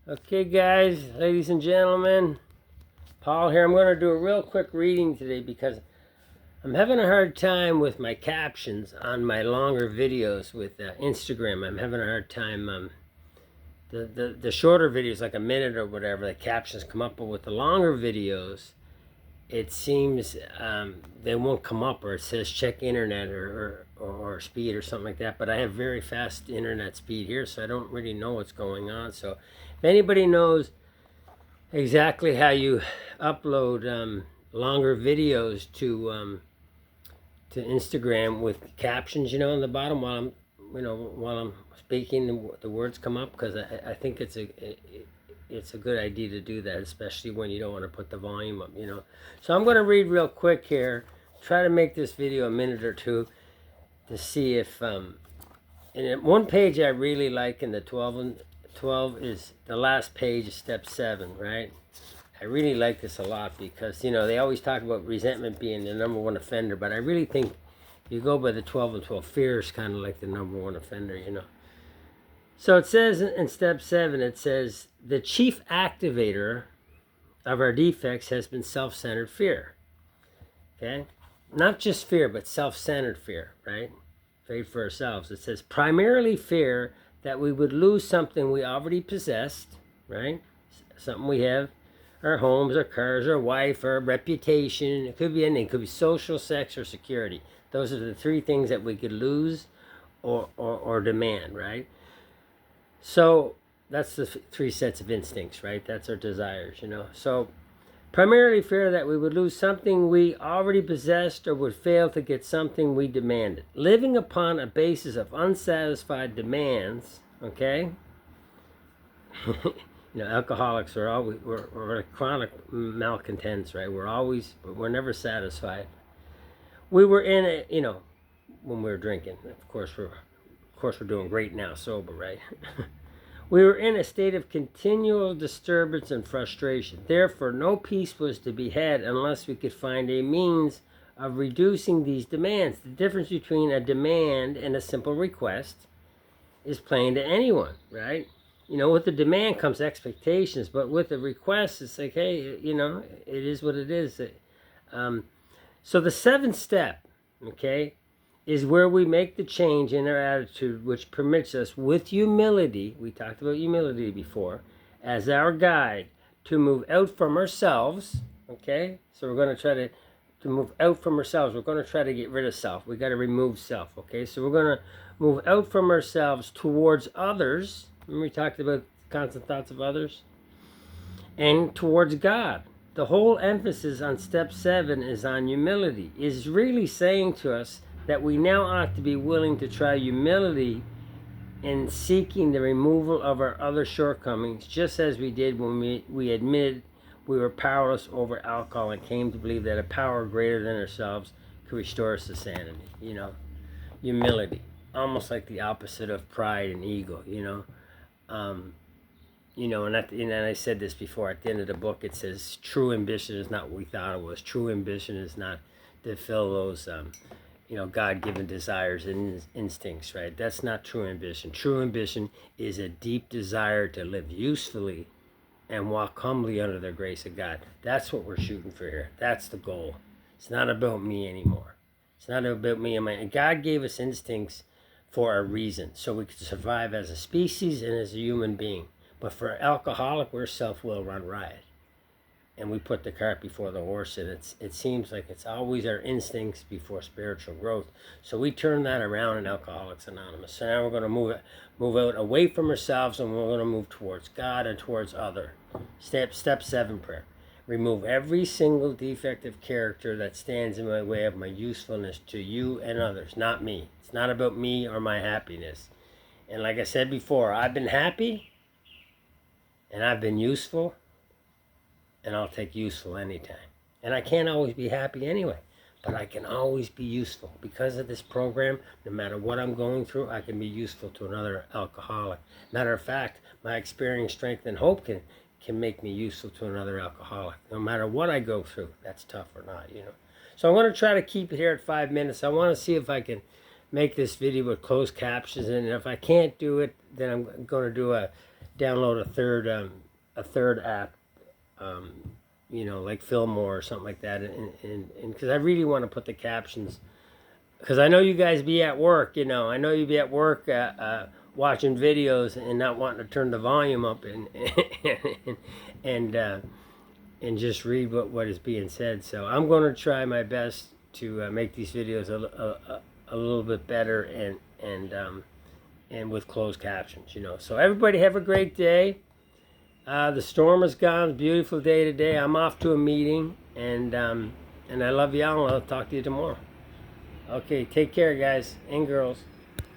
Okay, guys, ladies and gentlemen, Paul here. I'm going to do a real quick reading today because I'm having a hard time with my captions on my longer videos with Instagram. I'm having a hard time. The shorter videos, like a minute or whatever, the captions come up, but with the longer videos, it seems they won't come up, or it says check internet or speed or something like that. But I have very fast internet speed here, so I don't really know what's going on. So if anybody knows exactly how you upload longer videos to Instagram with captions, on the bottom while I'm speaking, the words come up, because I think it's a good idea to do that, especially when you don't want to put the volume up. So I'm going to read real quick here, try to make this video a minute or two to see if and one page I really like in the 12 is the last page of step 7, right? I really like this a lot because, they always talk about resentment being the number one offender, but I really think if you go by the 12 and 12, fear is kind of like the number one offender. So it says in step 7, it says, the chief activator of our defects has been self-centered fear. Okay? Not just fear, but self-centered fear, right? Fear for ourselves. It says, primarily fear that we would lose something we already possessed, right? Something we have, our homes, our cars, our wife, our reputation. It could be anything. It could be social, sex, or security. Those are the 3 things that we could lose or demand, right? So that's the 3 sets of instincts, right? That's our desires. So primarily fear that we would lose something we already possessed or would fail to get something we demanded. Living upon a basis of unsatisfied demands, okay? Alcoholics are always, we're chronic malcontents, right? We're never satisfied. We were in it, when we were drinking. Of course, we're doing great now, sober, right? We were in a state of continual disturbance and frustration. Therefore, no peace was to be had unless we could find a means of reducing these demands. The difference between a demand and a simple request is plain to anyone, right? With the demand comes expectations, but with the request, it's like, hey, it is what it is. So the 7th step, okay, is where we make the change in our attitude, which permits us, with humility, we talked about humility before, as our guide, to move out from ourselves, okay? So we're going to try to move out from ourselves. We're going to try to get rid of self. We got to remove self, okay? So we're going to move out from ourselves towards others. Remember we talked about constant thoughts of others? And towards God. The whole emphasis on step 7 is on humility. Is really saying to us that we now ought to be willing to try humility in seeking the removal of our other shortcomings, just as we did when we admitted we were powerless over alcohol and came to believe that a power greater than ourselves could restore us to sanity. Humility, almost like the opposite of pride and ego. And I said this before, at the end of the book, it says true ambition is not what we thought it was. True ambition is not to fill those God-given desires and instincts, right? That's not true ambition. True ambition is a deep desire to live usefully and walk humbly under the grace of God. That's what we're shooting for here. That's the goal. It's not about me anymore. It's not about me and my. God gave us instincts for a reason, so we could survive as a species and as a human being. But for alcoholic, we're self-will run riot. And we put the cart before the horse, and it seems like it's always our instincts before spiritual growth. So we turn that around in Alcoholics Anonymous. So now we're going to move out away from ourselves, and we're going to move towards God and towards other. Step 7 prayer. Remove every single defective character that stands in my way of my usefulness to you and others, not me. It's not about me or my happiness. And like I said before, I've been happy, and I've been useful, and I'll take useful anytime. And I can't always be happy anyway, but I can always be useful. Because of this program, no matter what I'm going through, I can be useful to another alcoholic. Matter of fact, my experience, strength, and hope can make me useful to another alcoholic. No matter what I go through, that's tough or not, So I'm going to try to keep it here at 5 minutes. I want to see if I can make this video with closed captions, and if I can't do it, then I'm going to do a download a third app, you know, like Fillmore or something like that, and because I really want to put the captions, because I know you guys be at work, you know, I know you be at work watching videos and not wanting to turn the volume up and and just read what is being said. So I'm going to try my best to make these videos a little bit better and with closed captions, you know. So everybody have a great day. The storm is gone. It's a beautiful day today. I'm off to a meeting, and I love y'all. I'll talk to you tomorrow. Okay, take care, guys and girls.